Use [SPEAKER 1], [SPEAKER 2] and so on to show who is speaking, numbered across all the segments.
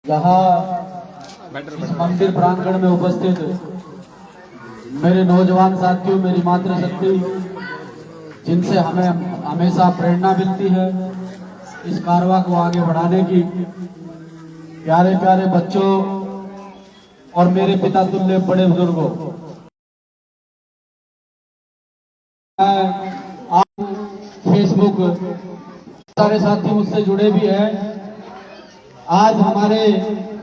[SPEAKER 1] यहाँ इस मंदिर प्रांगण में उपस्थित मेरे नौजवान साथियों, मेरी मातृशक्ति, जिनसे हमें हमेशा प्रेरणा मिलती है इस कारवा को आगे बढ़ाने की, प्यारे प्यारे बच्चों और मेरे पिता तुल्य बड़े बुजुर्गों, आप फेसबुक सारे साथी मुझसे जुड़े भी हैं। आज हमारे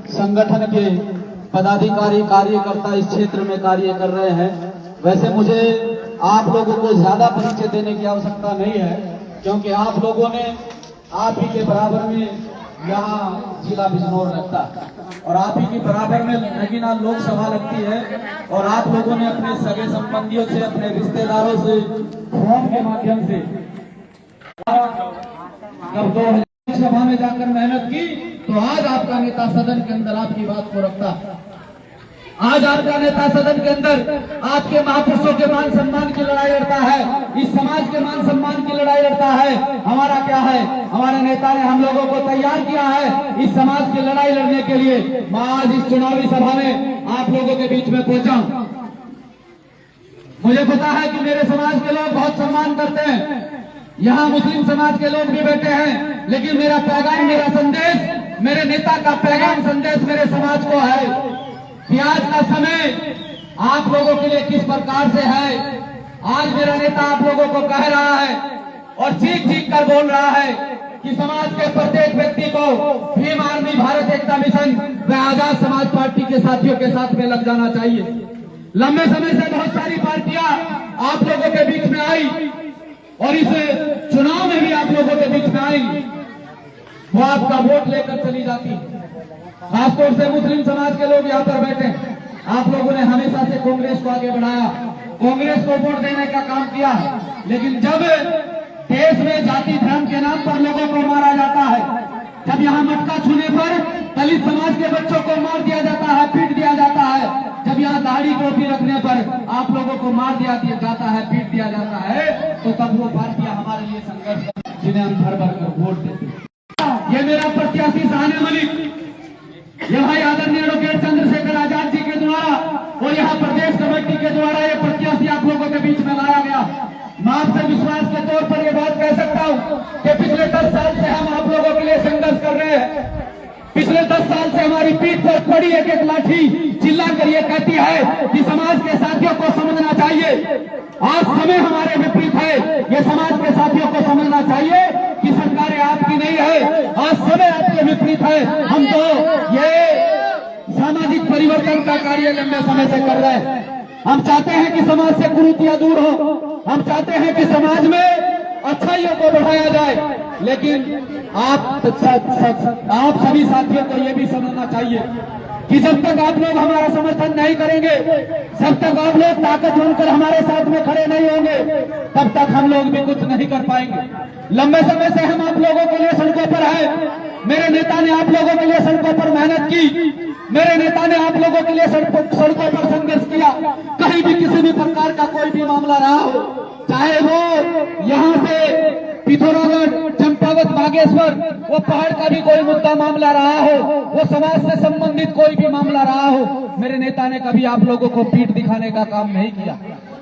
[SPEAKER 1] संगठन के पदाधिकारी कार्यकर्ता इस क्षेत्र में कार्य कर रहे हैं। वैसे मुझे आप लोगों को ज्यादा परिचय देने की आवश्यकता नहीं है, क्योंकि आप लोगों ने आप ही के बराबर में यहाँ जिला बिजनौर लगता है और आप ही के बराबर में नगीना लोकसभा लगती है, और आप लोगों ने अपने सगे संबंधियों से, अपने रिश्तेदारों से फोन के माध्यम से जब 2000 सभा में जाकर मेहनत की, तो आज आपका नेता सदन के अंदर आपकी बात को रखता है। आज आपका नेता सदन के अंदर आपके महापुरुषों के मान सम्मान की लड़ाई लड़ता है, इस समाज के मान सम्मान की लड़ाई लड़ता है। हमारा क्या है, हमारे नेता ने हम लोगों को तैयार किया है इस समाज की लड़ाई लड़ने के लिए। मैं आज इस चुनावी सभा में आप लोगों के बीच में पहुंचा। मुझे पता है कि मेरे समाज के लोग बहुत सम्मान करते हैं, यहाँ मुस्लिम समाज के लोग भी बैठे हैं, लेकिन मेरा पैगाम, मेरा संदेश, मेरे नेता का पैगाम संदेश मेरे समाज को है कि आज का समय आप लोगों के लिए किस प्रकार से है। आज मेरा नेता आप लोगों को कह रहा है और चीख चीख कर बोल रहा है कि समाज के प्रत्येक व्यक्ति को भीम आर्मी, भारत एकता मिशन व आजाद समाज पार्टी के साथियों के साथ में लग जाना चाहिए। लंबे समय से बहुत सारी पार्टियां आप लोगों के बीच में आई और इस चुनाव में भी आप लोगों के बीच में आई, वो आपका वोट लेकर चली जाती। खासतौर से मुस्लिम समाज के लोग यहाँ पर बैठे, आप लोगों ने हमेशा से कांग्रेस को आगे बढ़ाया, कांग्रेस को वोट देने का काम किया, लेकिन जब देश में जाति धर्म के नाम पर लोगों को मारा जाता है, जब यहाँ मटका छूने पर दलित समाज के बच्चों को मार दिया जाता है, पीट दिया जाता है, जब यहाँ दाढ़ी टोपी रखने पर आप लोगों को मार दिया जाता है, पीट दिया जाता है, तो तब वो पार्टियां हमारे लिए संघर्ष, जिन्हें हम भर भर कर वोट देते हैं। ये मेरा प्रत्याशी साने मलिक, ये भाई आदरणीय एडवोकेट चंद्रशेखर आजाद जी के द्वारा और यहाँ प्रदेश कमेटी के द्वारा ये प्रत्याशी आप लोगों के बीच में लाया गया। मैं आपसे विश्वास के तौर पर ये बात कह सकता हूँ कि पिछले 10 साल से हम आप लोगों के लिए संघर्ष कर रहे हैं। पिछले 10 साल से हमारी पीठ पर पड़ी एक एक लाठी चिल्ला कर ये कहती है कि समाज के साथियों को समझना चाहिए, आज समय हमारे विपरीत है, ये समाज के साथियों को समझना चाहिए कि सरकारें आपकी नहीं है, आज समय आपके विपरीत है। हम तो ये सामाजिक परिवर्तन का कार्य लंबे समय से कर रहे हैं। हम चाहते हैं कि समाज से कुरीतियां दूर हो, हम चाहते हैं कि समाज में अच्छाइयों को बढ़ाया जाए, लेकिन आप सभी साथियों को यह भी समझना चाहिए कि जब तक आप लोग हमारा समर्थन नहीं करेंगे, जब तक आप लोग ताकत बनकर हमारे साथ में खड़े नहीं होंगे, तब तक हम लोग भी कुछ नहीं कर पाएंगे। लंबे समय से हम आप लोगों के लिए सड़कों पर हैं, मेरे नेता ने आप लोगों के लिए सड़कों पर मेहनत की, मेरे नेता ने आप लोगों के लिए सड़कों पर संघर्ष किया। कहीं भी किसी भी प्रकार का कोई भी मामला रहा हो, चाहे वो यहाँ से पिथौरागढ़, चंपावत, बागेश्वर, वो पहाड़ का भी कोई मुद्दा मामला रहा हो, वो समाज से संबंधित कोई भी मामला रहा हो, मेरे नेता ने कभी आप लोगों को पीठ दिखाने का काम नहीं किया।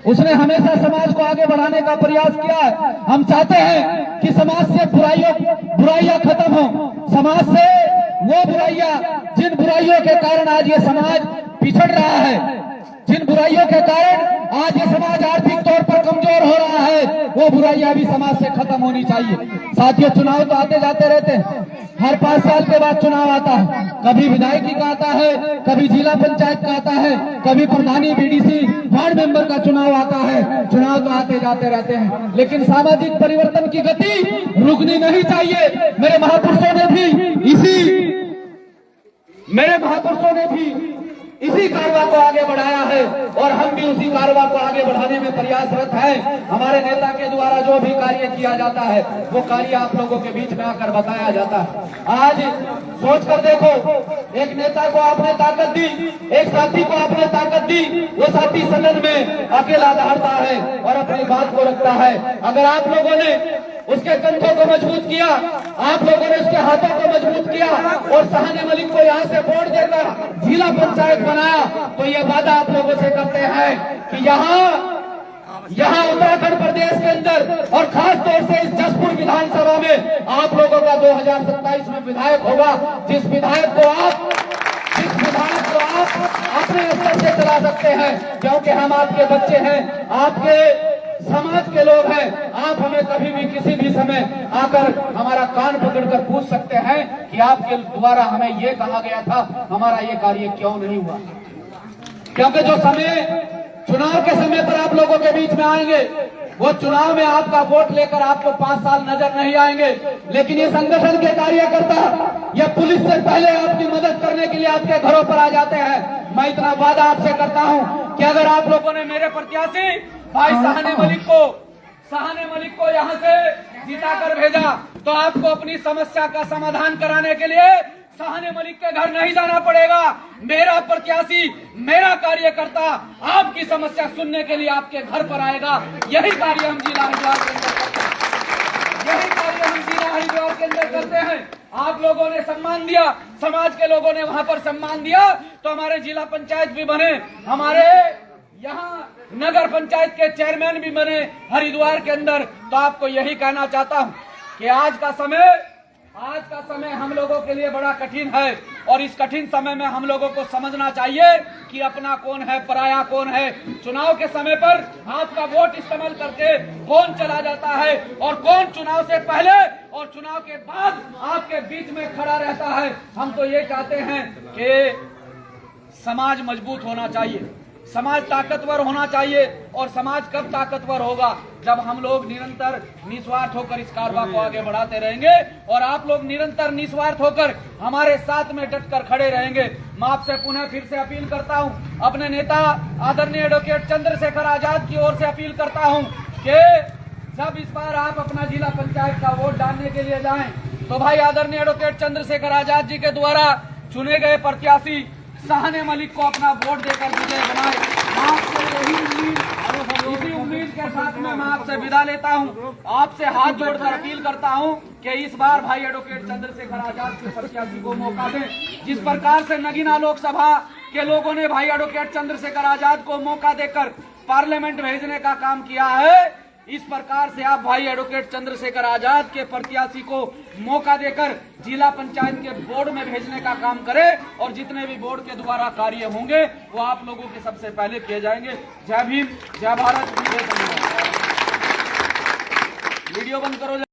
[SPEAKER 1] उसने हमेशा समाज को आगे बढ़ाने का प्रयास किया है। हम चाहते हैं कि समाज से बुराइयां खत्म हो, समाज से वो बुराइयां, जिन बुराइयों के कारण आज ये समाज पिछड़ रहा है, जिन बुराइयों के कारण आज ये समाज आर्थिक तौर पर कमजोर हो रहा है, वो बुराइयां भी समाज से खत्म होनी चाहिए। साथियों, चुनाव तो आते जाते रहते हैं, हर 5 साल के बाद चुनाव आता है, कभी विधायकी का आता है, कभी जिला पंचायत का आता है, कभी प्रधानी, बीडीसी, वार्ड मेंबर का चुनाव आता है। चुनाव तो आते जाते रहते हैं, लेकिन सामाजिक परिवर्तन की गति रुकनी नहीं चाहिए। मेरे महापुरुषों ने भी इसी कारवा को आगे बढ़ाया है और हम भी उसी कारवा को आगे बढ़ाने में प्रयासरत हैं। हमारे नेता के द्वारा जो भी कार्य किया जाता है, वो कार्य आप लोगों के बीच में आकर बताया जाता है। आज सोच कर देखो, एक नेता को आपने ताकत दी, एक साथी को आपने ताकत दी, वो साथी सदन में अकेला दहाड़ता है और अपनी बात को रखता है। अगर आप लोगों ने उसके कंधों को मजबूत किया, आप लोगों ने उसके हाथों को मजबूत किया और सहाने मलिक को यहाँ से वोट देकर जिला पंचायत बनाया। तो ये वादा आप लोगों से करते हैं कि यहाँ उत्तराखंड प्रदेश के अंदर और खास तौर से इस जसपुर विधानसभा में आप लोगों का 2027 में विधायक होगा, जिस विधायक को आप अपने स्तर से चला सकते हैं, क्योंकि हम आपके बच्चे हैं, आपके समाज के लोग हैं। आप हमें कभी भी किसी भी समय आकर हमारा कान पकड़कर पूछ सकते हैं कि आपके द्वारा हमें ये कहा गया था, हमारा ये कार्य क्यों नहीं हुआ। क्योंकि जो समय चुनाव के समय पर आप लोगों के बीच में आएंगे, वो चुनाव में आपका वोट लेकर आपको 5 साल नजर नहीं आएंगे, लेकिन ये संगठन के कार्यकर्ता या पुलिस से पहले आपकी मदद करने के लिए आपके घरों पर आ जाते हैं। मैं इतना वादा आपसे करता हूं कि अगर आप लोगों ने मेरे प्रत्याशी भाई सहाने मलिक को यहाँ से जिता कर भेजा, तो आपको अपनी समस्या का समाधान कराने के लिए सहाने मलिक के घर नहीं जाना पड़ेगा। मेरा प्रत्याशी, मेरा कार्यकर्ता आपकी समस्या सुनने के लिए आपके घर पर आएगा। यही कार्य हम जिला हरिद्वार के अंदर करते हैं। आप लोगों ने सम्मान दिया, समाज के लोगों ने वहां पर सम्मान दिया, तो हमारे जिला पंचायत भी बने, हमारे यहाँ नगर पंचायत के चेयरमैन भी बने हरिद्वार के अंदर। तो आपको यही कहना चाहता हूँ कि आज का समय हम लोगों के लिए बड़ा कठिन है, और इस कठिन समय में हम लोगों को समझना चाहिए कि अपना कौन है, पराया कौन है। चुनाव के समय पर आपका वोट इस्तेमाल करके कौन चला जाता है और कौन चुनाव से पहले और चुनाव के बाद आपके बीच में खड़ा रहता है। हम तो ये चाहते हैं कि समाज मजबूत होना चाहिए, समाज ताकतवर होना चाहिए। और समाज कब ताकतवर होगा? जब हम लोग निरंतर निस्वार्थ होकर इस कारवां को आगे बढ़ाते रहेंगे और आप लोग निरंतर निस्वार्थ होकर हमारे साथ में डटकर खड़े रहेंगे। मैं आपसे पुनः फिर से अपील करता हूं, अपने नेता आदरणीय एडवोकेट चंद्रशेखर आजाद की ओर से अपील करता हूं कि जब इस बार आप अपना जिला पंचायत का वोट डालने के लिए जाएं, तो भाई आदरणीय एडवोकेट चंद्रशेखर आजाद जी के द्वारा चुने गए प्रत्याशी सहाने मलिक को अपना वोट देकर विजय बनाए। इसी उम्मीद के साथ में मैं आपसे विदा लेता हूं। आपसे हाथ जोड़कर अपील करता हूं कि इस बार भाई एडवोकेट चंद्रशेखर आजाद के प्रत्याशी को मौका दें। जिस प्रकार से नगीना लोकसभा के लोगों ने भाई एडवोकेट चंद्रशेखर आजाद को मौका देकर पार्लियामेंट भेजने का काम किया है, इस प्रकार से आप भाई एडवोकेट चंद्रशेखर आजाद के प्रत्याशी को मौका देकर जिला पंचायत के बोर्ड में भेजने का काम करें, और जितने भी बोर्ड के द्वारा कार्य होंगे वो आप लोगों के सबसे पहले किए जाएंगे। जय भीम, जय भारत। वीडियो बंद करो।